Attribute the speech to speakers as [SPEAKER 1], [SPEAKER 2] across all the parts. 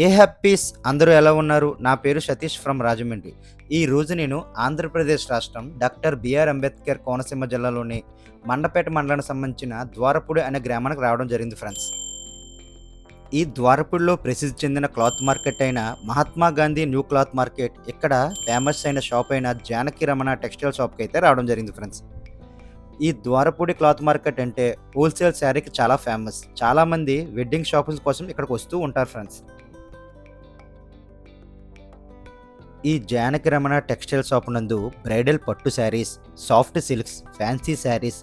[SPEAKER 1] ఏ happies అందరూ ఎలా ఉన్నారు? నా పేరు సతీష్ ఫ్రమ్ రాజమండ్రి. ఈ రోజు నేను ఆంధ్రప్రదేశ్ రాష్ట్రం డాక్టర్ బిఆర్ అంబేద్కర్ కోనసీమ జిల్లాలోని మండపేట మండలానికి సంబంధించిన ద్వారపూడి అనే గ్రామానికి రావడం జరిగింది ఫ్రెండ్స్. ఈ ద్వారపూడిలో ప్రసిద్ధి చెందిన క్లాత్ మార్కెట్ అయిన Mahatma Gandhi new cloth market, ఇక్కడ ఫేమస్ అయిన షాప్ అయిన జానకి రమణ టెక్స్టైల్ షాప్కి అయితే రావడం జరిగింది ఫ్రెండ్స్. ఈ ద్వారపూడి క్లాత్ మార్కెట్ అంటే హోల్సేల్ శారీకి చాలా ఫేమస్. చాలామంది వెడ్డింగ్ షాపింగ్ కోసం ఇక్కడికి వస్తూ ఉంటారు ఫ్రెండ్స్. ఈ జానకి రమణ టెక్స్టైల్ షాప్ నందు బ్రైడల్ పట్టు saris, soft silks, fancy saris,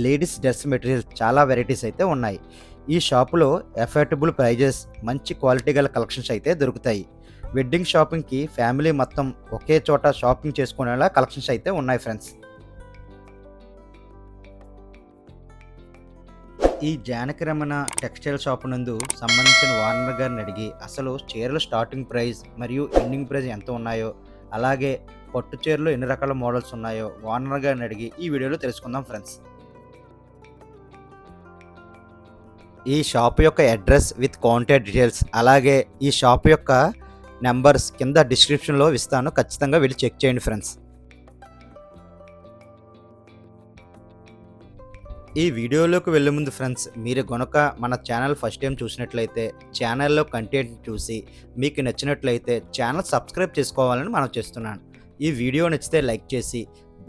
[SPEAKER 1] ladies dress materials చాలా వెరైటీస్ అయితే ఉన్నాయి. ఈ షాపులో ఎఫోర్డబుల్ ప్రైజెస్, మంచి క్వాలిటీ గల కలెక్షన్స్ అయితే దొరుకుతాయి. వెడ్డింగ్ షాపింగ్కి ఫ్యామిలీ మొత్తం ఒకే చోట షాపింగ్ చేసుకునేలా కలెక్షన్స్ అయితే ఉన్నాయి ఫ్రెండ్స్. ఈ జానకి రమణ టెక్స్టైల్ షాప్ నందు సంబంధించిన ఓనర్ గారిని అడిగి అసలు చీరల స్టార్టింగ్ ప్రైస్ మరియు ఎండింగ్ ప్రైస్ ఎంత ఉన్నాయో, అలాగే పట్టు చీరలు ఎన్ని రకాల మోడల్స్ ఉన్నాయో ఓనర్ గారిని అడిగి ఈ వీడియోలో తెలుసుకుందాం ఫ్రెండ్స్. ఈ షాప్ యొక్క అడ్రస్ విత్ కాంటాక్ట్ డీటెయిల్స్, అలాగే ఈ షాప్ యొక్క నెంబర్స్ కింద డిస్క్రిప్షన్లో ఇస్తాను, ఖచ్చితంగా వెళ్ళి చెక్ చేయండి ఫ్రెండ్స్. ఈ వీడియోలోకి వెళ్ళే ముందు ఫ్రెండ్స్, మీరు గనుక మన ఛానల్ ఫస్ట్ టైం చూసినట్లయితే ఛానల్లో కంటెంట్ చూసి మీకు నచ్చినట్లయితే ఛానల్ సబ్స్క్రైబ్ చేసుకోవాలని మనం చేస్తున్నాను. ఈ వీడియో నచ్చితే లైక్ చేసి,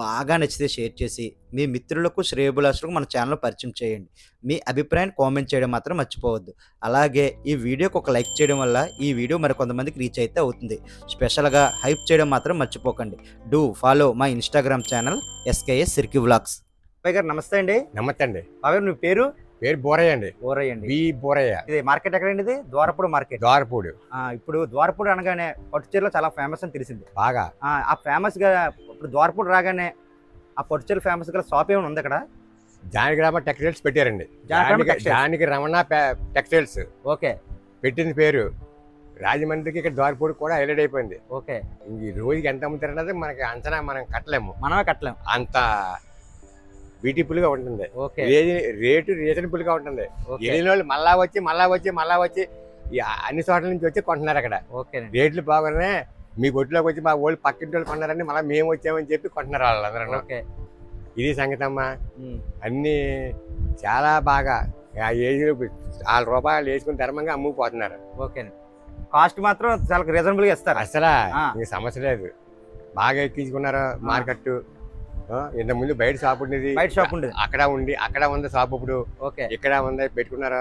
[SPEAKER 1] బాగా నచ్చితే షేర్ చేసి, మీ మిత్రులకు శ్రేయోభిలాషులకు మన ఛానల్ పరిచయం చేయండి. మీ అభిప్రాయాన్ని కామెంట్ చేయడం మాత్రం మర్చిపోవద్దు. అలాగే ఈ వీడియోకి ఒక లైక్ చేయడం వల్ల ఈ వీడియో మరికొంతమందికి రీచ్ అయితే అవుతుంది. స్పెషల్గా హైప్ చేయడం మాత్రం మర్చిపోకండి. Do follow my Instagram channel SKS సిర్కి వ్లాగ్స్. బాబాయ్ గారు నమస్తే అండి.
[SPEAKER 2] నమస్తే అండి.
[SPEAKER 1] బాబాయ్ గారు మీ పేరు?
[SPEAKER 2] పేరు బోరయ్య అండి.
[SPEAKER 1] బోరయ్య అండి.
[SPEAKER 2] బి బోరయ్య.
[SPEAKER 1] ఇది మార్కెట్ ఎక్కడండి? ఇది ద్వారపూడి మార్కెట్.
[SPEAKER 2] ద్వారపూడి.
[SPEAKER 1] ఇప్పుడు ద్వారపూడి అనగానే పట్టు చీరలు చాలా ఫేమస్ అని తెలిసింది
[SPEAKER 2] బాగా.
[SPEAKER 1] ఆ ఫేమస్ గా ఇప్పుడు ద్వారపూడి రాగానే ఆ పట్టు చీరలు ఫేమస్ గా షాప్ ఏమైనా ఉంది అక్కడ?
[SPEAKER 2] జానకి రమణ టెక్స్టైల్స్ పెట్టారండి. జానకి రమణ టెక్స్టైల్స్
[SPEAKER 1] ఓకే
[SPEAKER 2] పెట్టింది పేరు. రాజమండ్రికి ఇక్కడ ద్వారపూడి కూడా హైలైట్ అయిపోయింది.
[SPEAKER 1] ఓకే.
[SPEAKER 2] ఈ రోజుకి ఎంత అమ్ముతారన్నది మనకి అంచనా మనం కట్టలేము.
[SPEAKER 1] మనమే కట్టలేము.
[SPEAKER 2] అంత బ్యూటిఫుల్ గా ఉంటుంది. రేటు రీజనబుల్ గా ఉంటుంది. వెళ్ళిన వాళ్ళు మళ్ళా వచ్చి అన్ని చోట్ల నుంచి వచ్చి కొంటున్నారు అక్కడ. రేట్లు బాగున్నాయి, మీ ఒట్లోకి వచ్చి మా వాళ్ళు పక్కింటి వాళ్ళు కొన్నారని మళ్ళీ మేము వచ్చామని చెప్పి కొంటున్నారు వాళ్ళందరూ. ఇది సంగతి అమ్మా. అన్ని చాలా బాగా ఆ ఏజ్ ₹6 వేసుకుని ధర్మంగా అమ్ముకుపోతున్నారు.
[SPEAKER 1] కాస్ట్ మాత్రం చాలా రీజనబుల్ గా ఇస్తారు.
[SPEAKER 2] అసలు ఇంక సమస్య లేదు. బాగా ఎక్కించుకున్నారు మార్కెట్. ఇంత ముందు బయట షాప్ ఉండేది, అక్కడ ఉంది షాప్. ఇప్పుడు ఇక్కడ ఉంది పెట్టుకున్నారు.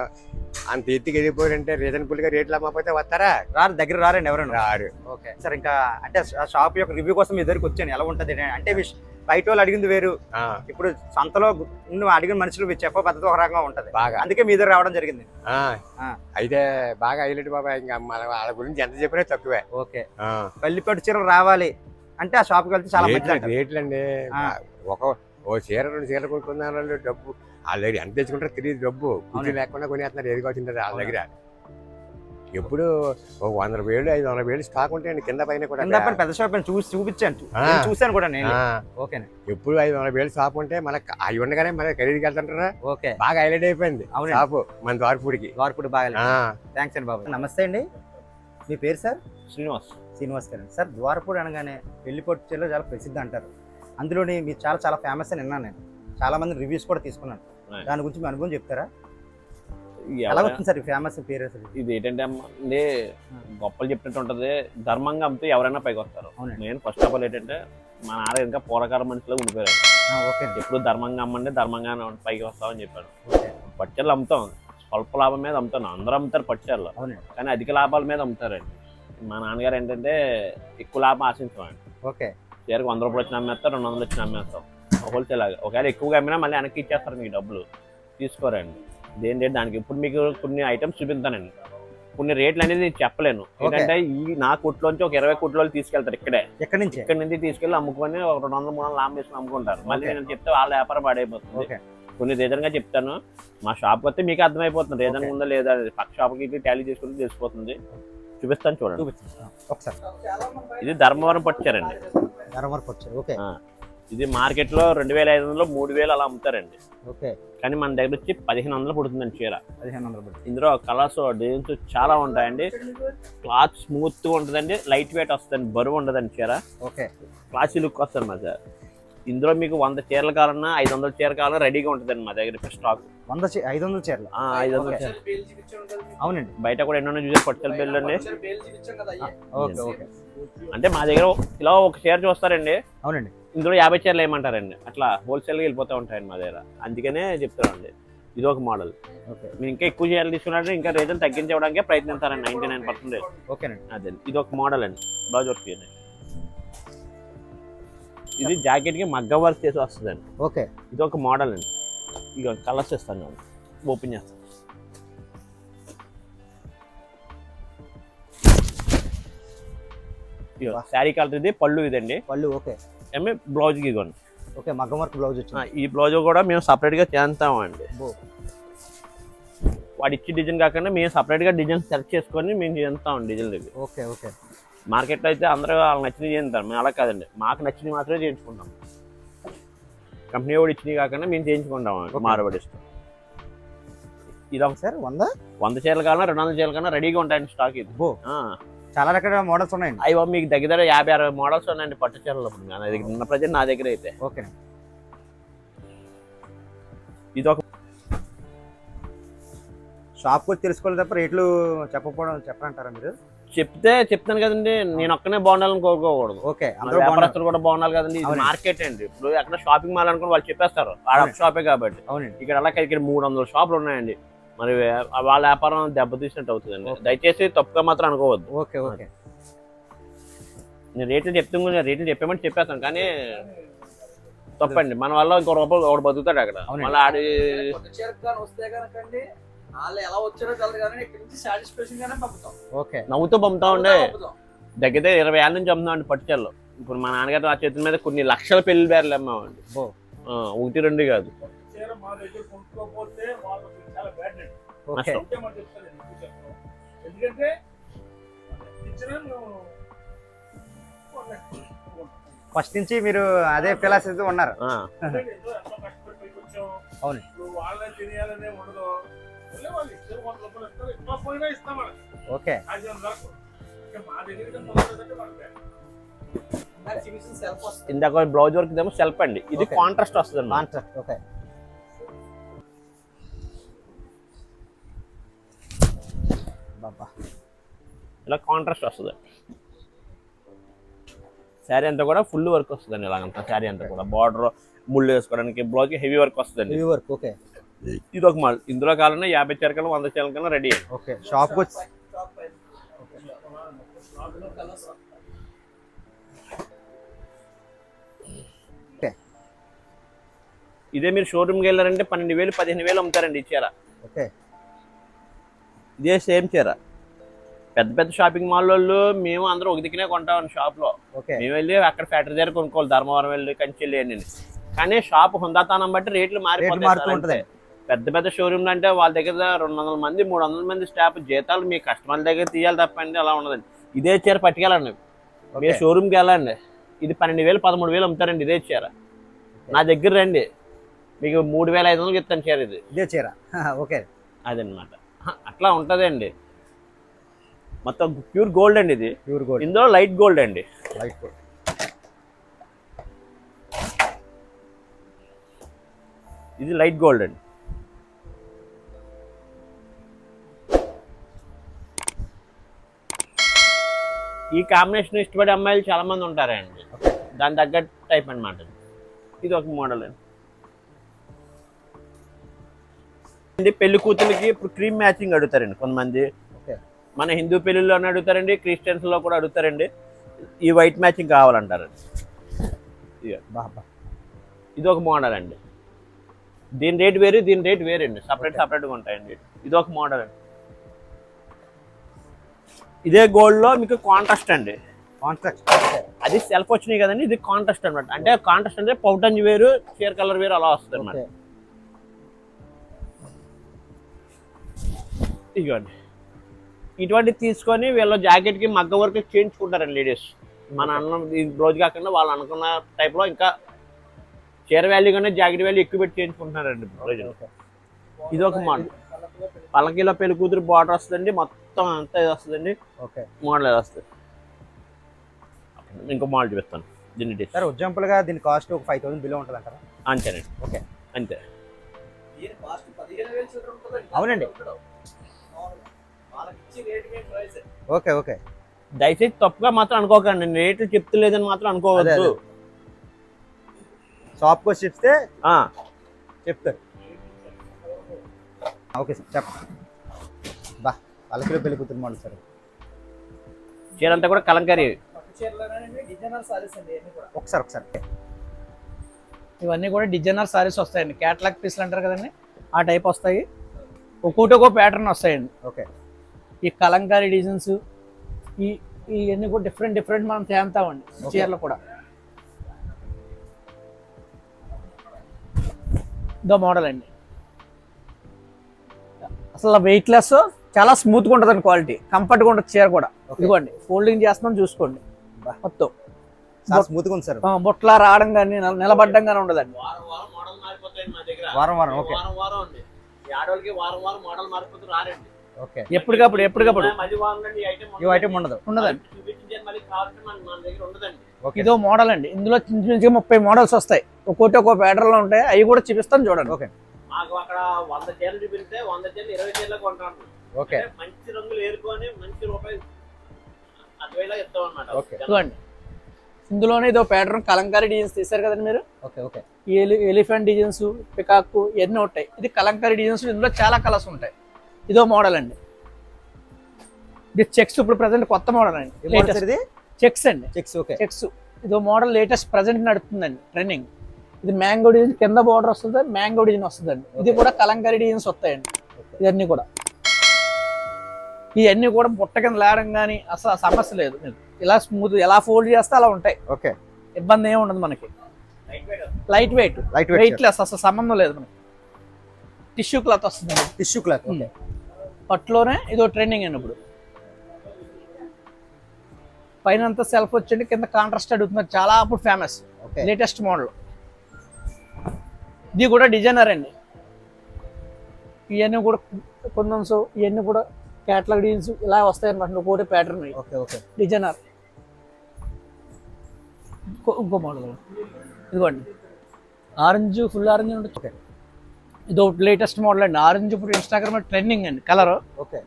[SPEAKER 2] అంత ఎత్తుకి ఎదిగిపోయారంటే రీజనబుల్ గా రేట్లు అమ్మకపోతే వస్తారా?
[SPEAKER 1] రారు, దగ్గర రారండి ఎవరైనా
[SPEAKER 2] రారు.
[SPEAKER 1] Okay sir. ఇంకా అంటే షాప్ యొక్క రివ్యూ కోసం మీ దగ్గరికి వచ్చాను. ఎలా ఉంటది అంటే బయట వాళ్ళు అడిగింది వేరు, ఇప్పుడు సంతలో నువ్వు అడిగిన మనుషులు చెప్పే పద్ధతి ఒక రకంగా ఉంటది బాగా, అందుకే మీ దగ్గర రావడం జరిగింది.
[SPEAKER 2] అయితే బాగా హైలైట్ బాబా. ఇంకా వాళ్ళ గురించి ఎంత చెప్పినా తక్కువే.
[SPEAKER 1] ఓకే. పల్లిపట్టు చీరలు రావాలి అంటే ఆ షాప్కి వెళ్తే చాలా
[SPEAKER 2] రేట్లు అండి. ఓ చీర 2 చీరలు కొనుక్కున్నారు, డబ్బు వాళ్ళ దగ్గర ఎంత తెచ్చుకుంటారో తెలియదు. డబ్బు కుర్చీ లేకుండా కొనేస్తున్నారు. ఏది వచ్చింటారు వాళ్ళ దగ్గర. ఎప్పుడు 100,000 500,000 స్టాక్ ఉంటాయండి కింద పైన కూడా.
[SPEAKER 1] పెద్ద షాప్ చూసాను కూడా నేను.
[SPEAKER 2] ఎప్పుడు 500,000 షాప్ ఉంటే మనకు అవి ఉండగానే మన ఖరీదుకి వెళ్తుంటారా. బాగా హైలైట్ అయిపోయింది షాపు మన ద్వారపూడికి.
[SPEAKER 1] బాగా. థ్యాంక్స్ అండి బాబు. నమస్తే అండి. మీ పేరు సార్? శ్రీనివాస్ గారు. సార్ ద్వారపూడి అనగానే పెళ్లి పట్టు చీరలు చాలా ప్రసిద్ధి అంటారు. అందులోని మీరు చాలా ఫేమస్ అని విన్నాను నేను. చాలా మంది రివ్యూస్ కూడా తీసుకున్నాను. దాని గురించి మీ అనుభవం చెప్తారా? ఎలా వచ్చింది సార్ ఫేమస్ పేరు?
[SPEAKER 3] ఇది ఏంటంటే గొప్పలు చెప్పినట్టు ఉంటది. ధర్మంగా అమ్మితే ఎవరైనా పైకి వస్తారు. నేను ఫస్ట్ ఆఫ్ ఆల్ ఏంటంటే మా నాన్న ఇంకా పూర్వకాల మనుషులో ఉండిపోయారు. ఎప్పుడు ధర్మంగా అమ్మండి, ధర్మంగా పైకి వస్తామని చెప్పాడు. పట్టుచీరలు అమ్ముతాం, స్వల్ప లాభం మీద అమ్ముతాను. అందరూ అమ్ముతారు పట్టుచీరలు, కానీ అధిక లాభాల మీద అమ్ముతారండి. మా నాన్నగారు ఏంటంటే ఎక్కువ లాభం ఆశించామండి. చీరకు ₹100 వచ్చిన అమ్మేస్తారు, 200 వచ్చిన అమ్మేస్తాం హోల్సేల్. ఒకవేళ ఎక్కువగా అమ్మినా మళ్ళీ వెనక్కి ఇచ్చేస్తారు, మీకు డబ్బులు తీసుకోరండి. దేని దానికి ఇప్పుడు మీకు కొన్ని ఐటమ్స్ చూపిస్తానండి. కొన్ని రేట్లు అనేది నేను చెప్పలేను. ఏంటంటే ఈ నా కొట్లోంచి ఒక 20 కొట్లో తీసుకెళ్తారు. ఇక్కడ నుంచి తీసుకెళ్ళి అమ్ముకొని ఒక 200-300 లాభం వేసుకుని అమ్ముకుంటారు. మళ్ళీ నేను చెప్తే వాళ్ళ వ్యాపారం పాడైపోతుంది. కొన్ని రీజన్ గా చెప్తాను. మా షాప్ వస్తే మీకు అర్థమైపోతుంది రీజన్ ఉందా లేదా. పక్క షాప్కి టాలీ చేసుకుంటే తెలిసిపోతుంది. చూపిస్తాను చూడండి ఒకసారి. ఇది ధర్మవరం పట్టుచారండి. ఇది మార్కెట్లో 2500 3000 అలా అమ్ముతారండి.
[SPEAKER 1] ఓకే.
[SPEAKER 3] కానీ మన దగ్గర వచ్చి 1500 పడుతుందండి చీర.
[SPEAKER 1] 1500 పడుతుంది.
[SPEAKER 3] ఇందులో కలర్స్ డిజైన్స్ చాలా ఉంటాయండి. క్లాత్ స్మూత్గా ఉంటుందండి, లైట్ వెయిట్ వస్తుందండి, బరువు ఉండదండి చీర.
[SPEAKER 1] ఓకే.
[SPEAKER 3] క్లాసీ లుక్ వస్తుంది మా సార్. ఇందులో మీకు 100 చీరలు కావాలన్నా 500 చీర కావాలన్నా రెడీగా ఉంటుందండి మా దగ్గర ఇప్పుడు స్టాక్.
[SPEAKER 1] 500 చీరలు.
[SPEAKER 3] 500 చీరలు.
[SPEAKER 1] అవునండి.
[SPEAKER 3] బయట కూడా ఎన్నో చూసారు పట్టుచీర బిల్లు అండి.
[SPEAKER 1] ఓకే. ఓకే.
[SPEAKER 3] అంటే మా దగ్గర ఇలా ఒక చీర చూస్తారండి,
[SPEAKER 1] అవునండి,
[SPEAKER 3] ఇందులో 50 చీరలు ఏమంటారండి, అట్లా హోల్సేల్గా వెళ్ళిపోతూ ఉంటాయండి మా దగ్గర. అందుకనే చెప్తానండి ఇది ఒక మోడల్.
[SPEAKER 1] ఓకే.
[SPEAKER 3] మీరు ఇంకా ఎక్కువ చీరలు తీసుకున్నట్టు ఇంకా రేట్లు తగ్గించడానికి ప్రయత్నిస్తారండి 99%.
[SPEAKER 1] ఓకేనండి.
[SPEAKER 3] అదే ఇది ఒక మోడల్ అండి. బ్లౌజ్ వర్క్ చేయండి. ఇది జాకెట్కి మగ్గ వర్క్ చేసి వస్తుందండి.
[SPEAKER 1] ఓకే.
[SPEAKER 3] ఇది ఒక మోడల్ అండి. ఇక కలర్స్ ఇస్తాను, ఓపెన్ చేస్తాను. శారీ కలర్ ఇది, పళ్ళు ఇదండి.
[SPEAKER 1] పళ్ళు. ఓకే.
[SPEAKER 3] బ్లౌజ్కి ఇవ్వండి.
[SPEAKER 1] ఓకే. మగ్గం వర్క్ బ్లౌజ్ వచ్చింది.
[SPEAKER 3] ఈ బ్లౌజ్ కూడా మేము సపరేట్గా చేస్తామండి. వాడు ఇచ్చి డిజైన్ కాకుండా మేము సపరేట్గా డిజైన్ సెలెక్ట్ చేసుకొని మేము చేస్తామండి డిజైన్లు ఇవి.
[SPEAKER 1] ఓకే. ఓకే.
[SPEAKER 3] మార్కెట్లో అయితే అందరూ వాళ్ళకి నచ్చినవి చేస్తారు, మేము అలా కాదండి, మాకు నచ్చినవి మాత్రమే చేయించుకుంటాం. కంపెనీ కూడా ఇచ్చినవి కాకుండా మేము చేయించుకుంటాం మారుబడి ఇష్టం. ఇది ఒక
[SPEAKER 1] సార్ 100
[SPEAKER 3] చీరలు కావాలన్నా 200 చీరలు కన్నా రెడీగా ఉంటాయండి స్టాక్. ఇది
[SPEAKER 1] చాలా రకాల మోడల్స్ ఉన్నాయండి.
[SPEAKER 3] అయ్యో మీకు దగ్గర 50-60 మోడల్స్ ఉన్నాయండి పట్టు చీరలు నా దగ్గర ఉన్న ప్రజెంట్ నా దగ్గర అయితే.
[SPEAKER 1] ఓకే. ఇది ఒక షాప్కి వచ్చి తెలుసుకోవాలి తప్ప రేట్లు చెప్పరంటారా మీరు?
[SPEAKER 3] చెప్తాను కదండి, నేను ఒక్కనే బాగుండాలని కోరుకోకూడదు.
[SPEAKER 1] ఓకే.
[SPEAKER 3] వ్యాపారస్తులు కూడా బాగుండాలి కదండి. ఇది మార్కెట్ అండి. ఇప్పుడు ఎక్కడ షాపింగ్ మాల్ అనుకుని వాళ్ళు చెప్పేస్తారు ఆడ షాపే కాబట్టి.
[SPEAKER 1] అవునండి.
[SPEAKER 3] ఇక్కడ అలా ఇక్కడ 300 షాపులు ఉన్నాయండి. మరి వాళ్ళ వ్యాపారం దెబ్బతీసినట్టు అవుతుందండి. దయచేసి తప్పుగా మాత్రం అనుకోవద్దు.
[SPEAKER 1] ఓకే. ఓకే.
[SPEAKER 3] నేను రేట్లు చెప్పామంటే చెప్పేస్తాను, కానీ తప్పండి. మన వల్ల ఇంకో రూపాయలు ఒకటి బతుకుతాడు అక్కడ. మళ్ళీ ఆడి నవ్వుతూ పంపుతామండి. దగ్గర 20 ఏళ్ళ నుంచి అమ్ముతామండి పట్టుచీరలు. ఇప్పుడు మా నాన్నగారు ఆ చేతుల మీద కొన్ని లక్షల పెళ్లి బేర్లు అమ్మామండి. 1-2 కాదు.
[SPEAKER 1] ఫస్ట్ నుంచి మీరు అదే ఫిలాసఫీ ఉన్నారు. అవును. ఓకే.
[SPEAKER 3] ఇందాక బ్లౌజ్ వర్క్ ఏమో సెల్ఫ్ అండి. ఇది కాంట్రాస్ట్ వస్తుంది.
[SPEAKER 1] కాంట్రాస్ట్. ఓకే.
[SPEAKER 3] ఇలా కాంట్రాస్ట్ వస్తుంది. శారీ అంతా కూడా ఫుల్ వర్క్ వస్తుందండి. ఇలాగంతా శారీ అంతా కూడా బార్డర్ ముళ్ళు వేసుకోవడానికి బ్లౌజ్ హెవీ వర్క్ వస్తుందండి.
[SPEAKER 1] Heavy work. ఓకే.
[SPEAKER 3] ఇది ఒక మోడల్. ఇందులో కావాలన్నా 50 చీరకలు 100 చీరకలు రెడీ.
[SPEAKER 1] ఓకే. షాప్కి వచ్చి
[SPEAKER 3] ఇదే మీరు షోరూమ్కి వెళ్ళారంటే 12,000 15,000 అమ్ముతారండి ఈ చీర.
[SPEAKER 1] ఓకే.
[SPEAKER 3] ఇదే సేమ్ చీర పెద్ద పెద్ద షాపింగ్ మాల్ వాళ్ళు మేము అందరూ ఒక దిక్కునే కొంటామండి షాప్లో. మేము వెళ్ళి అక్కడ ఫ్యాక్టరీ దగ్గర కొనుక్కోవాలి, ధర్మవరం వెళ్ళి కంచెల్లి అని. కానీ షాప్ హుందాతానం బట్టి రేట్లు మారిపోతాయి. పెద్ద పెద్ద షోరూమ్లు అంటే వాళ్ళ దగ్గర 200 మంది 300 మంది స్టాఫ్ జీతాలు మీ కస్టమర్ల దగ్గర తీయాలి తప్పండి, అలా ఉండదండి. ఇదే చీర పట్టుకెళ్ళండి మీరు షోరూమ్కి వెళ్ళండి, ఇది 12,000 13,000 అమ్ముతారండి ఇదే చీర. నా దగ్గర రండి, మీకు 3,500 ఇస్తాను చీర.
[SPEAKER 1] ఇదే చీర. ఓకే.
[SPEAKER 3] అదనమాట. అట్లా ఉంటుందండి. మొత్తం ప్యూర్ గోల్డ్ అండి. ఇది
[SPEAKER 1] ప్యూర్ గోల్డ్.
[SPEAKER 3] ఇందులో లైట్ గోల్డ్ అండి.
[SPEAKER 1] Light gold.
[SPEAKER 3] ఇది లైట్ గోల్డ్ అండి. ఈ కాంబినేషన్ ఇష్టపడే అమ్మాయిలు చాలా మంది ఉంటారండి. దాని తగ్గట్టు టైప్ అనమాట. ఇది ఒక మోడల్ అండి. పెళ్లి కూతురికి ఇప్పుడు క్రీమ్ మ్యాచింగ్ అడుగుతారండి కొంతమంది. మన హిందూ పెళ్లిలో అడుగుతారండి, క్రిస్టియన్స్ లో కూడా అడుగుతారండి. ఈ వైట్ మ్యాచింగ్ కావాలంటారండి. ఇది ఒక మోడల్ అండి. దీని రేట్ వేరు, దీని రేట్ వేరండి. సపరేట్గా ఉంటాయండి. ఇది ఒక మోడల్ అండి. ఇదే గోల్డ్ లో మీకు కాంట్రాస్ట్ అండి. అది సెల్ఫ్ వచ్చినాయి కదండి, ఇది కాంట్రాస్ట్ అనమాట. అంటే కాంట్రాస్ట్ అంటే పౌటంజ్ వేరు, చీర కలర్ వేరు, అలా వస్తుంది అనమాట. ఇదిగోండి, ఇటువంటి తీసుకొని వీళ్ళ జాకెట్కి మగ్గ వర్క్ చేయించుకుంటారండి లేడీస్. మన అన్నం ఈ రోజు కాకుండా వాళ్ళు అనుకున్న టైప్లో ఇంకా చీర వాల్యూ కన్నా జాకెట్ వాల్యూ ఎక్కువ పెట్టి చేయించుకుంటున్నారండి ప్రజలు. ఇది ఒక మోడల్. పల్లకీలో పెళ్లి కూతురు బార్డర్ వస్తుందండి, మొత్తం అంతా ఇది వస్తుందండి.
[SPEAKER 1] ఓకే.
[SPEAKER 3] మోడల్ అది వస్తుంది. ఇంకో మోడల్ చూపిస్తాను దీన్ని.
[SPEAKER 1] సార్ ఎగ్జాంపుల్ గా దీని కాస్ట్ ఒక 5000 బిలో ఉంటుంది అంటారా?
[SPEAKER 3] అంతేనండి.
[SPEAKER 1] ఓకే,
[SPEAKER 3] అంతే.
[SPEAKER 1] అవునండి. Okay okay.
[SPEAKER 3] దయచేసి తప్పుగా మాత్రం అనుకోకండి, రేట్లు చెప్తలేదని మాత్రం అనుకోవద్దు.
[SPEAKER 1] షాప్కి వచ్చి చెప్తారు. ఓకే సార్ చెప్పండి. బా పల్లకిలో పెళ్లి కూతురు మోడల్ సార్.
[SPEAKER 3] చీర అంతా కూడా కలంకారీ.
[SPEAKER 1] ఒకసారి
[SPEAKER 4] ఇవన్నీ కూడా డిజైనర్ సారీస్ వస్తాయండి. క్యాటలాగ్ పీస్లు అంటారు కదండి, ఆ టైప్ వస్తాయి. ఒక్కొక్క ప్యాటర్న్ వస్తాయండి.
[SPEAKER 1] ఓకే.
[SPEAKER 4] ఈ కలంకారీ డిజైన్స్ ఇవన్నీ కూడా డిఫరెంట్ మనం తేంతామండి చీరలు కూడా. ఇదో మోడల్ అండి. అసలు వెయిట్ లెస్, చాలా స్మూత్గా ఉంటుందండి, క్వాలిటీ కంఫర్ట్గా ఉంటుంది చీర కూడా. ఇదిగోండి ఫోల్డింగ్ చేస్తున్నాం చూసుకోండి, మొత్తం
[SPEAKER 1] స్మూత్గా ఉంది సార్.
[SPEAKER 4] బొట్లా రావడం కానీ నిలబడడం కానీ ఉండదండి.
[SPEAKER 1] వారం. ఓకే.
[SPEAKER 4] ఎప్పటికప్పుడు
[SPEAKER 1] ఈ ఐటమ్
[SPEAKER 4] ఉండదండి. ఇదో మోడల్ అండి. ఇందులో చిన్న 30 మోడల్స్ వస్తాయి. ఒక్కో ప్యాటర్న్ లో ఉంటాయి. అవి కూడా చూపిస్తాను చూడండి.
[SPEAKER 1] ఓకే.
[SPEAKER 3] మాకు అక్కడ 100 చీరలు చూపిస్తే 100 చీరలు 20 చీరలు కొంటాను.
[SPEAKER 1] ఓకే.
[SPEAKER 3] మంచి రంగులు ఏరుకొని మంచి రూపాయి 10,000 ఇస్తాం అన్నమాట.
[SPEAKER 1] ఓకే.
[SPEAKER 4] చూడండి ఇందులోనే ఇదో ప్యాటర్న్ కలంకారీ డిజైన్స్ తీశారు కదండి మీరు.
[SPEAKER 1] Okay okay.
[SPEAKER 4] Elephant designs, peacock ఇవన్నీ ఉంటాయి. ఇది కలంకారీ డిజైన్స్. ఇందులో చాలా కలర్స్ ఉంటాయి. ఇదో మోడల్ అండి. ఇది చెక్స్, ఇప్పుడు ప్రెసెంట్ కొత్త మోడల్ అండి. చెక్స్ అండి. చెక్స్ ఇదో మోడల్ లేటెస్ట్ ప్రెసెంట్ నడుస్తుందండి, ట్రెండింగ్. ఇది మ్యాంగో డిజైన్ కింద బార్డర్ వస్తుంది, మ్యాంగో డిజైన్ వస్తుందండి. ఇది కూడా కలంకారీ డిజైన్స్ వస్తాయండి. ఇవన్నీ కూడా బుట్ట కింద లేడం కానీ అసలు సమస్య లేదు. ఇలా స్మూత్, ఎలా ఫోల్డ్ చేస్తే అలా ఉంటాయి.
[SPEAKER 1] ఓకే.
[SPEAKER 4] ఇబ్బంది ఏమి ఉండదు మనకి. లైట్ వెయిట్ లెస్, అసలు సంబంధం లేదు మనకి. టిష్యూ క్లాత్ వస్తుంది.
[SPEAKER 1] టిష్యూ క్లాత్
[SPEAKER 4] పట్టులోనే ఇదో ట్రెండింగ్ అండి. ఇప్పుడు పైన అంతా సెల్ఫ్ వచ్చండి, కింద కాంట్రాస్ట్ అడుగుతున్నారు, చాలా అప్పుడు ఫేమస్ లేటెస్ట్ మోడల్. ఇది కూడా డిజైనర్ అండి. ఇవన్నీ కూడా కొందన్స్, ఇవన్నీ కూడా క్యాటలాగ్ డిజైన్స్ ఇలా వస్తాయి అనమాట. ఒకటి ప్యాటర్న్ డిజైనర్. ఇంకో మోడల్ ఇదిగోండి, ఆరెంజ్, ఫుల్ ఆరెంజ్ ఉంటుంది.
[SPEAKER 1] ఓకే.
[SPEAKER 4] ఇది ఒకటి లేటెస్ట్ మోడల్ అండి. ఆరెంజ్ ఇప్పుడు ఇన్స్టాగ్రామ్ ట్రెండింగ్ అండి కలర్.
[SPEAKER 1] ఓకే.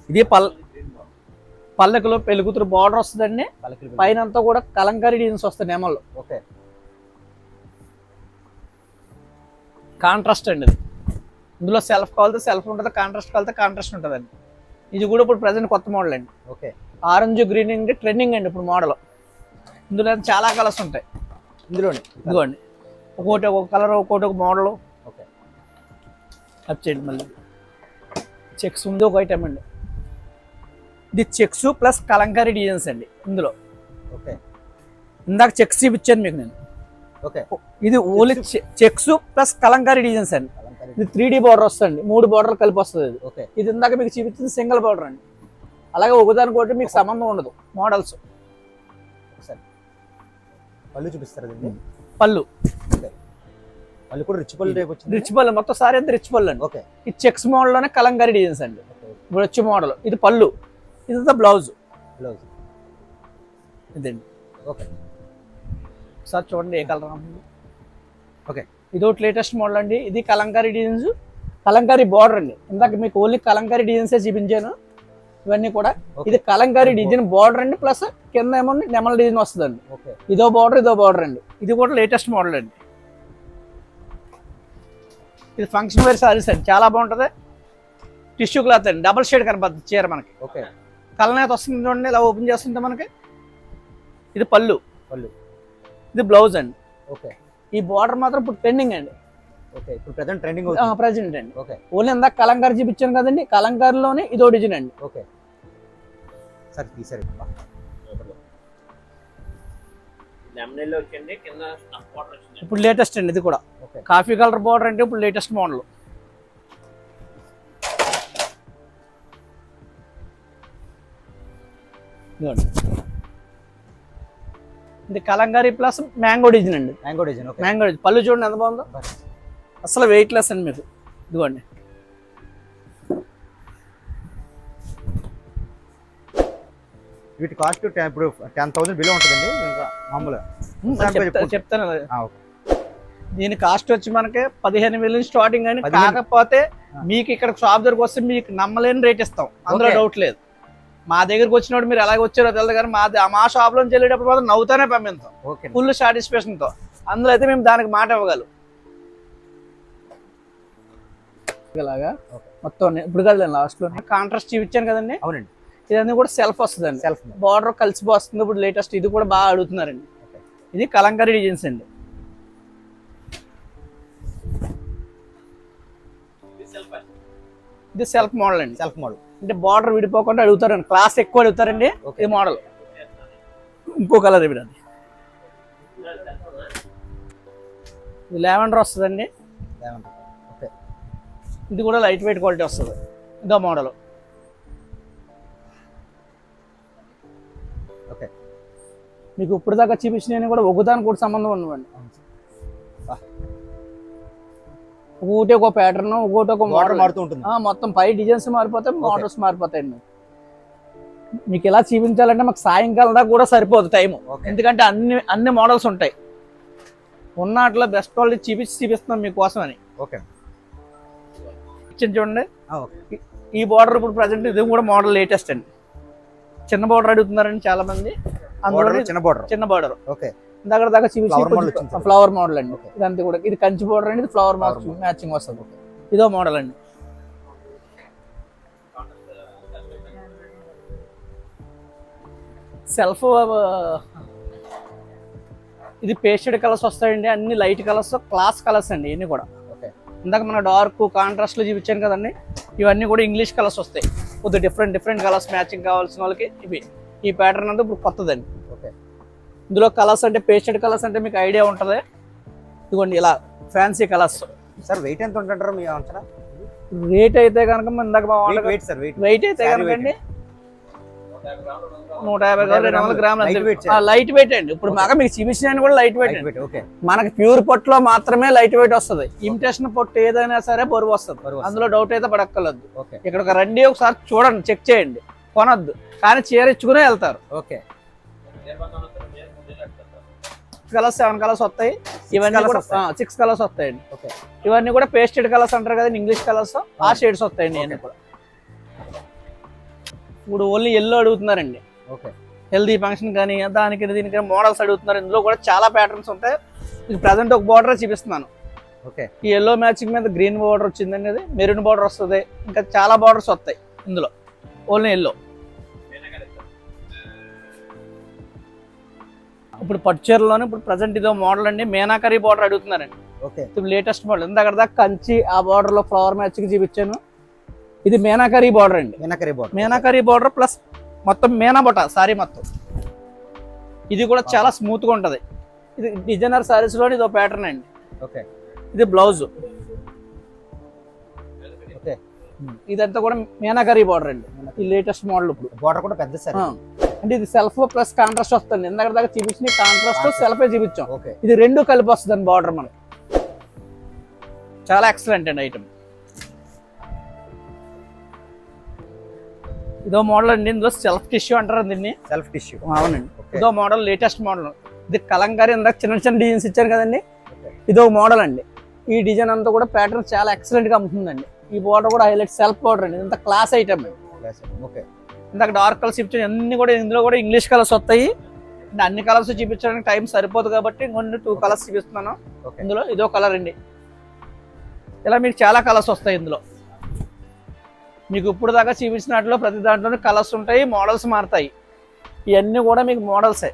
[SPEAKER 4] ఇది పల్లకిలో పెళ్లి కూతురు బార్డర్ వస్తుందండి. పైన అంతా కూడా కలంకారీ డిజైన్స్ వస్తాయి నెమల్లో.
[SPEAKER 1] ఓకే.
[SPEAKER 4] కాంట్రాస్ట్ అండి. ఇది ఇందులో సెల్ఫ్ కావాలితే సెల్ఫ్ ఉంటుంది, కాంట్రాస్ట్ కావాలితే కాంట్రాస్ట్ ఉంటుందండి. ఇది కూడా ఇప్పుడు ప్రజెంట్ కొత్త మోడల్ అండి.
[SPEAKER 1] ఓకే.
[SPEAKER 4] ఆరెంజ్ గ్రీన్ అండి, ట్రెండింగ్ అండి ఇప్పుడు మోడల్. ఇందులో చాలా కలర్స్ ఉంటాయి. ఇదిగోండి ఒక్కొక్కటి ఒక కలర్, ఒక్కొక్కటి ఒక మోడల్.
[SPEAKER 1] ఓకే.
[SPEAKER 4] అప్ చేయండి. మళ్ళీ చెక్స్ ఉంది ఒక ఐటమ్ అండి. ఇది చెక్స్ ప్లస్ కలంకారీ డిజైన్స్ అండి ఇందులో.
[SPEAKER 1] ఓకే.
[SPEAKER 4] ఇందాక చెక్స్ చూపించాను మీకు నేను.
[SPEAKER 1] ఓకే.
[SPEAKER 4] ఇది only checks plus Kalamkari designs అండి. ఇది 3D బార్డర్ వస్తుంది, 3 బార్డర్లు కలిపి వస్తుంది.
[SPEAKER 1] ఓకే.
[SPEAKER 4] ఇది ఇందాక మీకు చూపించింది సింగిల్ బార్డర్ అండి. అలాగే ఒకదానికొకటి మీకు సంబంధం ఉండదు మోడల్స్.
[SPEAKER 1] పళ్ళు చూపిస్తారు.
[SPEAKER 4] పళ్ళు
[SPEAKER 1] కూడా రిచ్ పళ్ళు టైప్ వచ్చింది.
[SPEAKER 4] రిచ్ పళ్ళు మొత్తం సారీ అంతా రిచ్ పళ్ళు అండి.
[SPEAKER 1] ఓకే.
[SPEAKER 4] ఈ చెక్స్ మోడల్ లోనే కలంకారీ డిజైన్స్ అండి. ఇప్పుడు వచ్చే మోడల్ ఇది పళ్ళు, ఇదంతా బ్లౌజ్. ఇదండి.
[SPEAKER 1] ఓకే.
[SPEAKER 4] ఒకసారి చూడండి ఏ కలర్.
[SPEAKER 1] ఓకే.
[SPEAKER 4] ఇదొకటి లేటెస్ట్ మోడల్ అండి. ఇది కలంకారీ డిజైన్స్, కలంకారీ బార్డర్ అండి. ఇందాక మీకు ఓన్లీ కలంకారీ డిజైన్సే చూపించాను ఇవన్నీ కూడా. ఇది కలంకారీ డిజైన్ బార్డర్ అండి, ప్లస్ కింద ఏమో నెమల డిజైన్ వస్తుందండి. ఇదో బార్డర్ అండి. ఇది కూడా లేటెస్ట్ మోడల్ అండి. ఇది ఫంక్షన్ వేర్ సారీస్ అండి, చాలా బాగుంటుంది. టిష్యూ క్లాత్ అండి, డబల్ షేడ్ కనపడుతుంది చీర మనకి.
[SPEAKER 1] ఓకే.
[SPEAKER 4] కలనేత వస్తుంది చూడండి, ఇలా ఓపెన్ చేస్తుంటే మనకి. ఇది పళ్ళు, ఇది బ్లౌజ్ అండి.
[SPEAKER 1] ఓకే.
[SPEAKER 4] ఈ బార్డర్ మాత్రం ఇప్పుడు ట్రెండింగ్ అండి.
[SPEAKER 1] ఓకే. ఇప్పుడు ప్రెజెంట్ ట్రెండింగ్
[SPEAKER 4] ప్రెజెంట్ అండి.
[SPEAKER 1] ఓకే.
[SPEAKER 4] ఓన్లీ ఇందాక కలంకారీ చూపించాను కదండి, కలంకారీలోనే ఇదో డిజైన్ అండి.
[SPEAKER 1] ఓకే. సరే తీసారు.
[SPEAKER 4] ఇప్పుడు లేటెస్ట్ అండి ఇది కూడా. కాఫీ కలర్ బార్డర్ అంటే ఇప్పుడు లేటెస్ట్ మోడల్. ఇది కలంకారీ ప్లస్ మ్యాంగో డిజైన్ అండి.
[SPEAKER 1] Mango design. Okay.
[SPEAKER 4] Mango design పళ్ళు చూడండి ఎంత బాగుందో, అసలు వెయిట్ లెస్ అండి మీకు. ఇదిగోండి
[SPEAKER 1] వీటి కాస్ట్ ఇప్పుడు 10,000 బిలో ఉంటుందండి ఇంకా మామూలుగా
[SPEAKER 4] చెప్తాను. దీని కాస్ట్ వచ్చి మనకి 15,000 స్టార్టింగ్ అని. కాకపోతే మీకు ఇక్కడ షాప్ దగ్గరకు వస్తే మీకు నమ్మలేని రేట్ ఇస్తాం, అందులో డౌట్ లేదు. మా దగ్గరకు వచ్చినప్పుడు మీరు ఎలాగ వచ్చారో తెలియదు కానీ మా షాప్ లోంచి వెళ్ళేటప్పుడు మాత్రం నవ్వుతానే పంపిస్తాం ఫుల్ సాటిస్ఫాక్షన్ తో. అందులో అయితే మేము దానికి మాట ఇవ్వగలం. ఇలాగా మొత్తం ఇప్పుడు కదండి లాస్ట్ లో కాంట్రాస్ట్ చూపించాను కదండి.
[SPEAKER 1] అవునండి.
[SPEAKER 4] ఇదన్నీ కూడా సెల్ఫ్ వస్తుందండి, సెల్ఫ్ బార్డర్ కలిసిపోతుంది. ఇప్పుడు లేటెస్ట్ ఇది కూడా బాగా అడుగుతున్నారండి. ఇది కలంకారీ డిజైన్స్ అండి. ఇది సెల్ఫ్ మోడల్ అండి.
[SPEAKER 1] సెల్ఫ్ మోడల్
[SPEAKER 4] అంటే బార్డర్ విడిపోకుండా అడుగుతారండి, క్లాస్ ఎక్కువ అడుగుతారండి. ఇది మోడల్. ఇంకో కలర్ ఇది లావెండర్ వస్తుందండి. ఇది కూడా లైట్ వెయిట్ క్వాలిటీ వస్తుంది. ఇదో మోడల్.
[SPEAKER 1] ఓకే.
[SPEAKER 4] మీకు ఇప్పుడు దాకా చూపించినవి కూడా ఒకదానికి కూడా సంబంధం ఉండవండి. ఒకటి ఒక ప్యాటర్న్, ఒకటి ఒక మోడల్
[SPEAKER 1] మారుతూ ఉంటుంది.
[SPEAKER 4] మొత్తం 5 డిజైన్స్ మారిపోతాయి, మోడల్స్ మారిపోతాయండి. మీకు ఎలా చూపించాలంటే మాకు సాయంకాలం దాకా కూడా సరిపోదు టైం. ఎందుకంటే అన్ని మోడల్స్ ఉంటాయి. ఉన్నట్లో బెస్ట్ క్వాలిటీ చూపిస్తున్నాం మీకోసం అని.
[SPEAKER 1] ఓకే.
[SPEAKER 4] చూడండి ఈ బార్డర్ ఇప్పుడు ప్రజెంట్ ఇది కూడా మోడల్ లేటెస్ట్ అండి. చిన్న బార్డర్ అడుగుతున్నారండి చాలా మంది. అందులో చిన్న బార్డర్.
[SPEAKER 1] ఓకే.
[SPEAKER 4] దగ్గర దాకా ఫ్లవర్ మోడల్ అండి. ఇదంతా కూడా ఇది కంచి బార్డర్ అండి. ఇది ఫ్లవర్ మ్యాచింగ్ వస్తుంది. ఇదో మోడల్ అండి. సెల్ఫ్ ఇది పేస్టెడ్ కలర్స్ వస్తాయండి. అన్ని లైట్ కలర్స్, క్లాస్ కలర్స్ అండి ఇవన్నీ కూడా. ఇందాక మన డార్క్ కాంట్రాస్ట్ లో చూపించాను కదండి, ఇవన్నీ కూడా ఇంగ్లీష్ కలర్స్ వస్తాయి. కొద్దిగా డిఫరెంట్ కలర్స్ మ్యాచింగ్ కావాల్సిన వాళ్ళకి ఇవి. ఈ ప్యాటర్న్ అంతా ఇప్పుడు కొత్తదండి. ఇందులో కలర్స్ అంటే పేస్టెడ్ కలర్స్ అంటే మీకు ఐడియా ఉంటుంది. ఇదిగోండి ఇలా ఫ్యాన్సీ కలర్స్.
[SPEAKER 1] సార్ వెయిట్ ఎంత ఉంటుంటారు మీ అంచనా?
[SPEAKER 4] రేట్ అయితే కనుక ఇందాక వెయిట్ అయితే కనుక అండి 150 గ్రాములు 200 గ్రాములు లైట్ వెయిట్ అండి. ఇప్పుడు మాకు మీకు చూపించిన కూడా లైట్ వెయిట్ అండి. మనకి ప్యూర్ పొట్టులో మాత్రమే లైట్ వెయిట్ వస్తుంది. ఇమిటేషన్ పొట్టు ఏదైనా సరే బరువు వస్తుంది, అందులో డౌట్ అయితే పడక్కర్లేదు. ఇక్కడ ఒక రండి ఒకసారి చూడండి, చెక్ చేయండి, కొనొద్దు కానీ చీర ఇచ్చుకునే వెళ్తారు.
[SPEAKER 1] ఓకే.
[SPEAKER 4] కలర్స్ 7 కలర్స్ వస్తాయి. ఇవన్నీ కూడా 6 కలర్స్ వస్తాయండి. ఇవన్నీ కూడా పేస్టెడ్ కలర్స్ అంటారు కదండి, ఇంగ్లీష్ కలర్స్. ఆ షేడ్స్ వస్తాయండి ఇవన్నీ కూడా. ఇప్పుడు ఓన్లీ ఎల్లో అడుగుతున్నారండి. హెల్దీ ఫంక్షన్ కానీ దానికి దీనికి మోడల్స్ అడుగుతున్నారు. ఇందులో కూడా చాలా ప్యాటర్న్స్ ఉంటాయి. మీకు ప్రజెంట్ ఒక బార్డర్ చూపిస్తున్నాను. ఈ ఎల్లో మ్యాచింగ్ మీద గ్రీన్ బార్డర్ వచ్చిందండి, అది మెరూన్ బార్డర్ వస్తుంది. ఇంకా చాలా బార్డర్స్ వస్తాయి ఇందులో. Only yellow. ఇప్పుడు పట్టు చీరలోనే ఇప్పుడు ప్రజెంట్ ఇదో మోడల్ అండి. మీనాకరీ బార్డర్ అడుగుతున్నారండి. ఇప్పుడు లేటెస్ట్ మోడల్. ఇందాక దాకా కంచి ఆ బార్డర్ లో ఫ్లవర్ మ్యాచింగ్ చూపించాను. ఇది మీనాకరీ బార్డర్ అండి. మీనాకరీ బార్డర్ ప్లస్ మొత్తం మీనా బొట సారీ మొత్తం. ఇది కూడా చాలా స్మూత్ గా ఉంటది. ఇది డిజైనర్ సారీస్ లో ఇదో ప్యాటర్న్ అండి. ఇది బ్లౌజ్. ఇదంతా కూడా మీనాకరీ బార్డర్ అండి. ఈ లేటెస్ట్ మోడల్. ఇప్పుడు
[SPEAKER 1] బార్డర్ కూడా పెద్ద సారీ
[SPEAKER 4] అంటే ఇది సెల్ఫ్ ప్లస్ కాంట్రాస్ట్ వస్తుంది. ఇందాక దాకా చూపించిన కాంట్రాస్ట్ సెల్ఫ్ చూపించాం. ఇది రెండు కలిపి వస్తుంది బార్డర్ మనకి. చాలా ఎక్సలెంట్ అండి ఐటమ్. ఇదో మోడల్ అండి. ఇందులో సెల్ఫ్ టిష్యూ అంటారు దీన్ని.
[SPEAKER 1] Self tissue.
[SPEAKER 4] అవునండి. ఇదో మోడల్ లేటెస్ట్ మోడల్. ఇది కలంకారీ. ఇందాక చిన్న డిజైన్స్ ఇచ్చారు కదండి, ఇదో మోడల్ అండి. ఈ డిజైన్ అంతా కూడా ప్యాటర్న్ చాలా ఎక్సలెంట్ గా అమ్ముతుందండి. ఈ బార్డర్ కూడా హైలైట్ సెల్ఫ్ బార్డర్ అండి. ఇంత క్లాస్ ఐటమ్ అండి. ఇందాక డార్క్ కలర్స్ చూపించాను. అన్ని కూడా ఇందులో కూడా ఇంగ్లీష్ కలర్స్ వస్తాయి. అన్ని కలర్స్ చూపించడానికి టైం సరిపోదు కాబట్టి ఇంకొన్ని 2 కలర్స్ చూపిస్తున్నాను. ఇందులో ఇదో కలర్ అండి. ఇలా మీకు చాలా కలర్స్ వస్తాయి ఇందులో. మీకు ఇప్పుడు దాకా చూపించినట్లో ప్రతి దాంట్లోనే కలర్స్ ఉంటాయి, మోడల్స్ మారుతాయి. ఇవన్నీ కూడా మీకు మోడల్సే.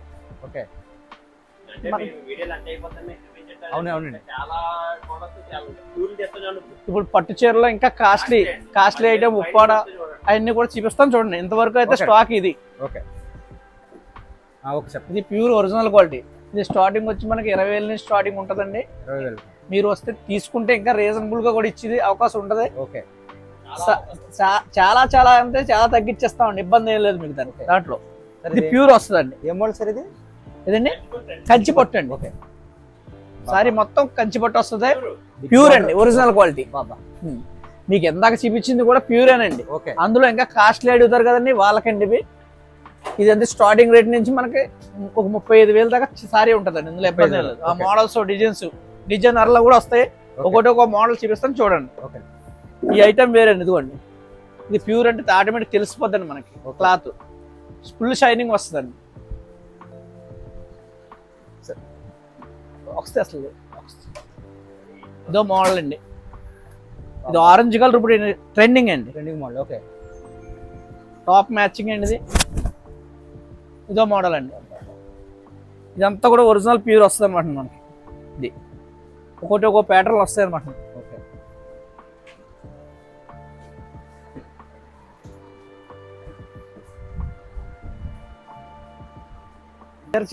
[SPEAKER 4] ఇప్పుడు పట్టు చీరలో ఇంకా కాస్ట్లీ ఐటమ్ ఉప్పాడ అవన్నీ కూడా చూపిస్తాను చూడండి. ఇంతవరకు అయితే స్టాక్ ఇది. ఇది ప్యూర్ ఒరిజినల్ క్వాలిటీ. ఇది స్టార్టింగ్ వచ్చి మనకి 20,000 నుంచి స్టార్టింగ్ ఉంటుందండి. మీరు వస్తే తీసుకుంటే ఇంకా రీజనబుల్ గా కూడా ఇచ్చేది అవకాశం ఉంటది. చాలా అంటే చాలా తగ్గించేస్తామండి. ఇబ్బంది ఏం లేదు మీకు దాంట్లో. ఇది ప్యూర్ వస్తుందండి.
[SPEAKER 1] ఏం మోడల్ సార్ ఇది?
[SPEAKER 4] ఇదండి కంచి పట్టు అండి.
[SPEAKER 1] ఓకే.
[SPEAKER 4] సారీ మొత్తం కంచి పట్టు వస్తుంది, ప్యూర్ అండి, ఒరిజినల్ క్వాలిటీ.
[SPEAKER 1] బాబా.
[SPEAKER 4] మీకు ఎందాక చూపించింది కూడా ప్యూరేనండి.
[SPEAKER 1] ఓకే.
[SPEAKER 4] అందులో ఇంకా కాస్ట్లీ అడుగుతారు కదండి వాళ్ళకండి ఇవి. ఇదంతా స్టార్టింగ్ రేట్ నుంచి మనకి ఒక 35,000 దాకా సారీ ఉంటుందండి. ఇందులో ఇబ్బంది లేదు. ఆ మోడల్స్ డిజైనర్లో కూడా వస్తాయి. ఒకటి ఒక మోడల్ చూపిస్తాను చూడండి.
[SPEAKER 1] ఓకే.
[SPEAKER 4] ఈ ఐటమ్ వేరండి, ఇదిగోండి. ఇది ప్యూర్ అంటే ఆటోమేటిక్ తెలిసిపోద్దండి మనకి. క్లాత్ ఫుల్ షైనింగ్ వస్తుందండి. వస్తే అసలు ఇదో మోడల్ అండి. ఇది ఆరెంజ్ కలర్ ఇప్పుడు ట్రెండింగ్ అండి.
[SPEAKER 1] Trending model. Okay.
[SPEAKER 4] Top matching అండి ఇది. ఇదో మోడల్ అండి. ఇదంతా కూడా ఒరిజినల్ ప్యూర్ వస్తుంది అనమాట మనకి. ఇది ఒకటి ఒక్కో ప్యాటర్న్ వస్తాయి అనమాట.
[SPEAKER 1] ఓకే.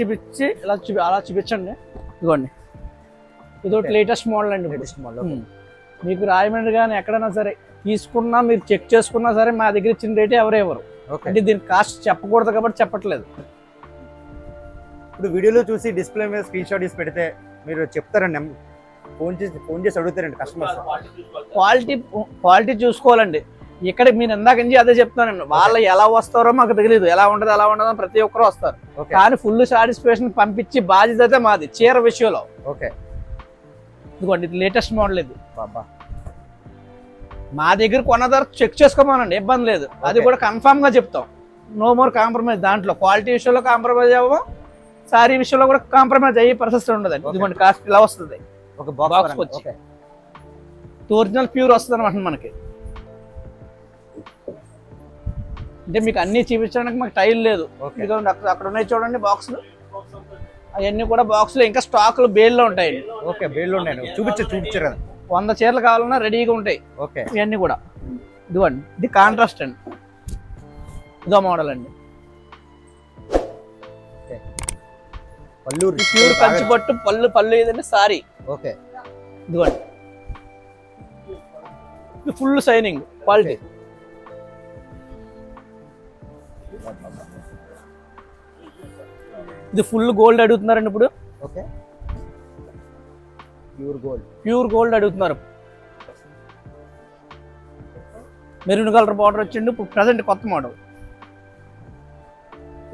[SPEAKER 4] చూపించి అలా చూపించండి. ఇదిగోండి, ఇది ఒకటి లేటెస్ట్ మోడల్ అండి.
[SPEAKER 1] Latest model.
[SPEAKER 4] మీకు రాయమండ్రి కానీ ఎక్కడైనా సరే తీసుకున్నా, మీరు చెక్ చేసుకున్నా సరే మా దగ్గర ఇచ్చిన రేటే ఎవరెవరు. అంటే దీని కాస్ట్ చెప్పకూడదు కాబట్టి చెప్పట్లేదు.
[SPEAKER 1] ఇప్పుడు వీడియోలో చూసి డిస్ప్లే మీద స్క్రీన్ షాట్ తీసి పెడితే మీరు చెప్తారండి, ఫోన్ చేసి అడుగుతారండి కస్టమర్స్.
[SPEAKER 4] క్వాలిటీ చూసుకోవాలండి. ఇక్కడ మీరు ఇందాక నుంచి అదే చెప్తానండి. వాళ్ళు ఎలా వస్తారో మాకు తెలియదు, ఎలా ఉండదు ప్రతి ఒక్కరు వస్తారు. కానీ ఫుల్ సాటిస్ఫాక్షన్ పంపించి బాధ్యత అయితే మాది చీర విషయంలో.
[SPEAKER 1] ఓకే.
[SPEAKER 4] ఇదిగోండి, ఇది లేటెస్ట్ మోడల్. ఇది
[SPEAKER 1] బాబా.
[SPEAKER 4] మా దగ్గర కొన్న ధర చెక్ చేసుకోమనండి, ఇబ్బంది లేదు. అది కూడా కన్ఫామ్ గా చెప్తాం. No more compromise. దాంట్లో క్వాలిటీ విషయంలో కాంప్రమైజ్ అవ్వము, సారీ విషయంలో కూడా కాంప్రమైజ్ అయ్యే పరిస్థితి ఉండదండి. ఇదిగోండి, కాస్ట్ ఇలా వస్తుంది.
[SPEAKER 1] ఒక బాక్స్ వచ్చి
[SPEAKER 4] ఒరిజినల్ ప్యూర్ వస్తుంది అనమాట మనకి. అంటే మీకు అన్ని చూపించడానికి మాకు టైం లేదు. అక్కడ ఉన్నాయి చూడండి బాక్సులు, అవన్నీ కూడా బాక్సులు ఇంకా స్టాక్లు బేల్లో ఉంటాయండి.
[SPEAKER 1] ఓకే. బేల్లో ఉన్నాయి, చూపించారు కదా.
[SPEAKER 4] 100 చీరలు కావాలన్నా రెడీగా ఉంటాయి.
[SPEAKER 1] ఓకే.
[SPEAKER 4] ఇవన్నీ కూడా. ఇదిగోండి, ఇది కాంట్రాస్ట్ అండి. ఇదో మోడల్ అండి.
[SPEAKER 1] పళ్ళు
[SPEAKER 4] ప్యూర్ కంచి పట్టు, పళ్ళు ఇదండి సారీ.
[SPEAKER 1] ఓకే.
[SPEAKER 4] ఇదిగోండి, ఇది ఫుల్ షైనింగ్ క్వాలిటీ. ఇది ఫుల్ గోల్డ్ అడుగుతున్నారండి ఇప్పుడు.
[SPEAKER 1] ఓకే.
[SPEAKER 4] ప్యూర్ గోల్డ్ అడుగుతున్నారు. మెరూన్ కలర్ బార్డర్ వచ్చింది. ఇప్పుడు ప్రజెంట్ కొత్త మోడల్.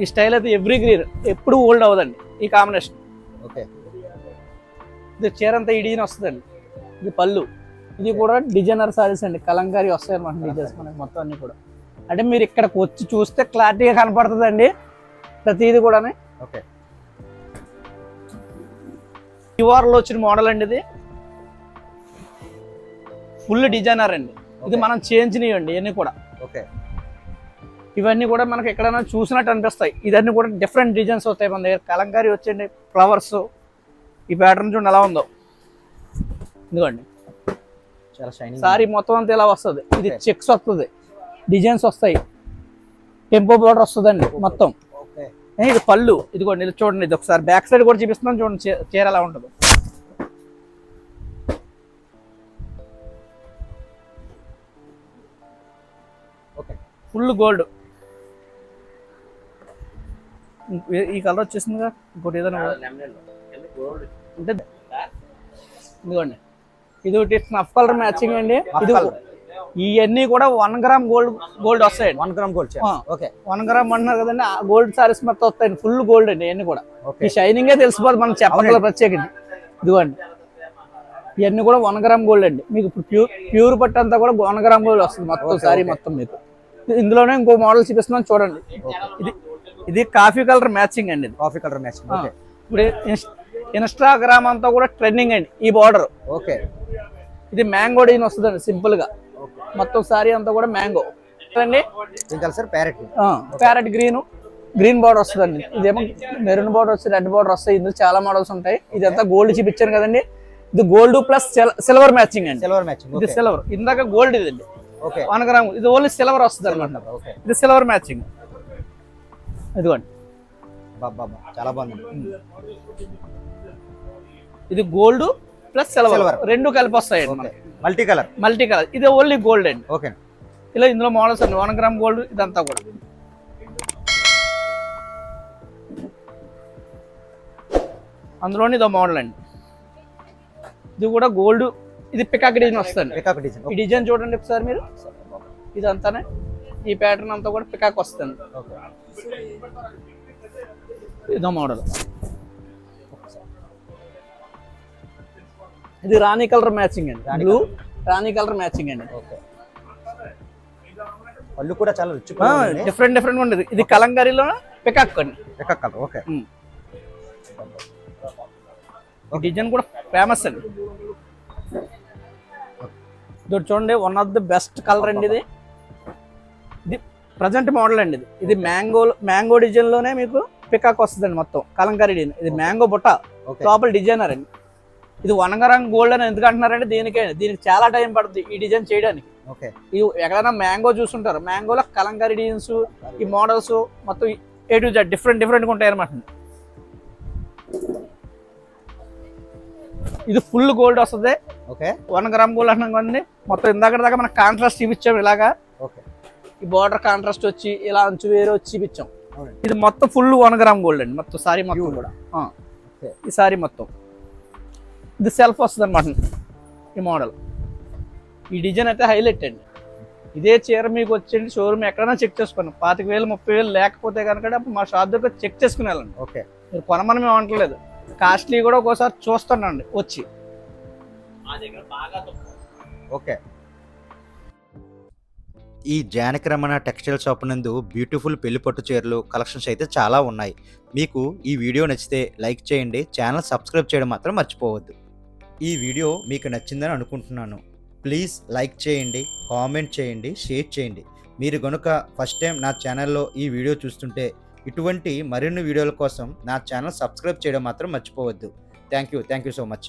[SPEAKER 4] ఈ స్టైల్ అయితే ఎవ్రీ గ్రీన్, ఎప్పుడు ఓల్డ్ అవ్వదండి ఈ కాంబినేషన్.
[SPEAKER 1] ఓకే.
[SPEAKER 4] ఇది చీర అంతా ఈ డిజైన్ వస్తుందండి. ఇది పళ్ళు. ఇది కూడా డిజైనర్ సారీస్ అండి, కలంకారీ వస్తాయి అన్నమాట. డిజైన్స్ మనకి మొత్తం అన్ని కూడా. అంటే మీరు ఇక్కడికి వచ్చి చూస్తే క్లారిటీగా కనపడుతుందండి ప్రతిది కూడా.
[SPEAKER 1] ఓకే.
[SPEAKER 4] లో వచ్చిన మోడల్ అండి. ఇది ఫుల్ డిజైనర్ అండి. ఇది మనం చేయించినవి ఇవన్నీ కూడా.
[SPEAKER 1] ఓకే.
[SPEAKER 4] ఇవన్నీ కూడా మనకి ఎక్కడైనా చూసినట్టు అనిపిస్తాయి. ఇవన్నీ కూడా డిఫరెంట్ డిజైన్స్ వస్తాయి మన దగ్గర. కలంకారీ వచ్చండి, ఫ్లవర్స్. ఈ ప్యాటర్న్ చూడండి ఎలా ఉందో. ఇదిగోండి,
[SPEAKER 1] చాలా షైనింగ్.
[SPEAKER 4] సారీ మొత్తం అంతా ఇలా వస్తుంది. ఇది చెక్స్ వస్తుంది, డిజైన్స్ వస్తాయి, టెంపో బోర్డర్ వస్తుందండి మొత్తం. ఇది పళ్ళు. ఇదిగోండి, ఇది చూడండి. ఇది ఒకసారి బ్యాక్ సైడ్ కూడా చూపిస్తున్నాను చూడండి, చీర ఎలా ఉంటుంది.
[SPEAKER 1] ఓకే.
[SPEAKER 4] Full gold. ఈ కలర్ వచ్చేసిందిగా. ఇంకోటి ఏదైనా అంటే ఇదిగోండి, ఇది ఒకటి స్నఫ్ కలర్ మ్యాచింగ్ అండి. ఇది ఇవన్నీ కూడా 1 గ్రామ్ గోల్డ్ వస్తాయి.
[SPEAKER 1] 1 గ్రామ్ గోల్డ్. ఓకే.
[SPEAKER 4] 1 గ్రామ్ అంటున్నారు కదండి, ఆ గోల్డ్ సారీస్ మొత్తం వస్తాయి. ఫుల్ గోల్డ్ అండి ఇవన్నీ కూడా. ఈ షైనింగే తెలిసిపోదు మనం చెప్పగల ప్రత్యేకంగా. ఇదిగోండి, ఇవన్నీ కూడా 1 గ్రామ్ గోల్డ్ అండి. మీకు ప్యూర్ పట్టు అంతా కూడా 1 గ్రామ్ గోల్డ్ వస్తుంది మొత్తం సారీ మొత్తం మీకు. ఇందులోనే ఇంకో మోడల్ చూపిస్తున్నాను చూడండి. ఇది కాఫీ కలర్ మ్యాచింగ్ అండి.
[SPEAKER 1] Coffee colour matching. ఓకే.
[SPEAKER 4] ఇప్పుడు ఇన్స్టాగ్రామ్ అంతా కూడా ట్రెండింగ్ అండి ఈ బార్డర్.
[SPEAKER 1] ఓకే.
[SPEAKER 4] ఇది మ్యాంగో డిజైన్ వస్తుందండి సింపుల్ గా. మొత్తం సారీ అంతా కూడా మ్యాంగో అండి. ప్యారెట్ గ్రీన్ బార్డర్ వస్తుందండి. ఇదేమో మెరూన్ బార్డర్ వస్తుంది, రెడ్ బార్డర్ వస్తాయి. ఇందులో చాలా మోడల్స్ ఉంటాయి. ఇదంతా గోల్డ్ చూపించాను కదండి. ఇది గోల్డ్ ప్లస్ సిల్వర్ మ్యాచింగ్ అండి.
[SPEAKER 1] Silver matching.
[SPEAKER 4] ఇది సిల్వర్. ఇందాక గోల్డ్ ఇదండి.
[SPEAKER 1] ఓకే.
[SPEAKER 4] 1 గ్రామ్. ఇది ఓన్లీ సిల్వర్ వస్తుంది అనమాట. ఇది సిల్వర్ మ్యాచింగ్. ఇదిగోండి,
[SPEAKER 1] చాలా బాగుంది.
[SPEAKER 4] ఇది గోల్డ్ ప్లస్ సిల్వర్ రెండు కలిపి వస్తాయి.
[SPEAKER 1] Multi colour.
[SPEAKER 4] ఇది ఓన్లీ గోల్డ్ అండి.
[SPEAKER 1] ఓకే.
[SPEAKER 4] ఇలా ఇందులో మోడల్స్ అండి. 1 గ్రామ్ గోల్డ్ ఇదంతా కూడా. అందులోని ఇదో మోడల్ అండి. ఇది కూడా గోల్డ్, ఇది పికాక్ డిజైన్ వస్తుంది.
[SPEAKER 1] Peacock design.
[SPEAKER 4] ఈ డిజైన్ చూడండి ఒకసారి మీరు, ఇదంతానే ఈ ప్యాటర్న్ అంతా కూడా పికాక్ వస్తుంది. ఇదో మోడల్. ఇది రాణి కలర్ మ్యాచింగ్ అండి, బ్లూ రాణి కలర్ మ్యాచింగ్ అండి.
[SPEAKER 1] పళ్ళు కూడా చాలా రిచ్,
[SPEAKER 4] డిఫరెంట్ ఉండేది. ఇది కలంకారీలో పికాక్ అండి.
[SPEAKER 1] Peacock colour. ఓకే.
[SPEAKER 4] డిజైన్ కూడా ఫేమస్ అండి. ఇది చూడండి, one of the best colour అండి. ఇది ప్రజెంట్ మోడల్ అండి. ఇది మ్యాంగో డిజైన్ లోనే మీకు పికాక్ వస్తుందండి, మొత్తం కలంకారీ డిజైన్. ఇది మ్యాంగో బుట్ట, లోపల డిజైనర్ అండి. ఇది వనగరం గోల్డ్ అని ఎందుకు అంటున్నారంటే దీనికి చాలా టైం పడుతుంది ఈ డిజైన్ చేయడానికి. ఇది ఎక్కడైనా మ్యాంగో చూస్తుంటారు, మ్యాంగోలో కలంకారీ డిజైన్స్, ఈ మోడల్స్ మొత్తం A to Z డిఫరెంట్గా ఉంటాయి అనమాట. ఇది ఫుల్ గోల్డ్ వస్తుంది. 1 గ్రామ్ గోల్డ్ అంటున్నాం కదండి. మొత్తం ఇందాక దాకా మనకు కాంట్రాస్ట్ చూపించాం ఇలాగా. ఈ బార్డర్ కాంట్రాస్ట్ వచ్చి ఇలా అంచు వేరే వచ్చి చూపించాం. ఇది మొత్తం ఫుల్ 1 గ్రామ్ గోల్డ్ అండి, మొత్తం సారీ మొత్తం కూడా. ఈ సారీ మొత్తం ఇది సెల్ఫ్ వస్తుంది అనమాట ఈ మోడల్. ఈ డిజైన్ అయితే హైలైట్ అండి. ఇదే చీర మీకు వచ్చేయండి షోరూమ్ ఎక్కడైనా చెక్ చేసుకోండి. 25,000 30,000 లేకపోతే కనుక మా షాప్ దగ్గర చెక్ చేసుకుని వెళ్ళండి. మీరు కొనమని మేము అనట్లేదు, కాస్ట్లీ కూడా ఒక్కోసారి చూస్తానండి వచ్చి.
[SPEAKER 1] ఈ జానకి రమణ టెక్స్టైల్ షాప్ నందు బ్యూటిఫుల్ పెళ్లి పట్టు చీరలు కలెక్షన్స్ అయితే చాలా ఉన్నాయి. మీకు ఈ వీడియో నచ్చితే లైక్ చేయండి, ఛానల్ సబ్స్క్రైబ్ చేయడం మాత్రం మర్చిపోవద్దు. ఈ వీడియో మీకు నచ్చిందని అనుకుంటున్నాను. ప్లీజ్ లైక్ చేయండి, కామెంట్ చేయండి, షేర్ చేయండి. మీరు కనుక ఫస్ట్ టైం నా ఛానల్లో ఈ వీడియో చూస్తుంటే ఇటువంటి మరిన్ని వీడియోల కోసం నా ఛానల్ సబ్స్క్రైబ్ చేయడం మాత్రం మర్చిపోవద్దు. Thank you so much.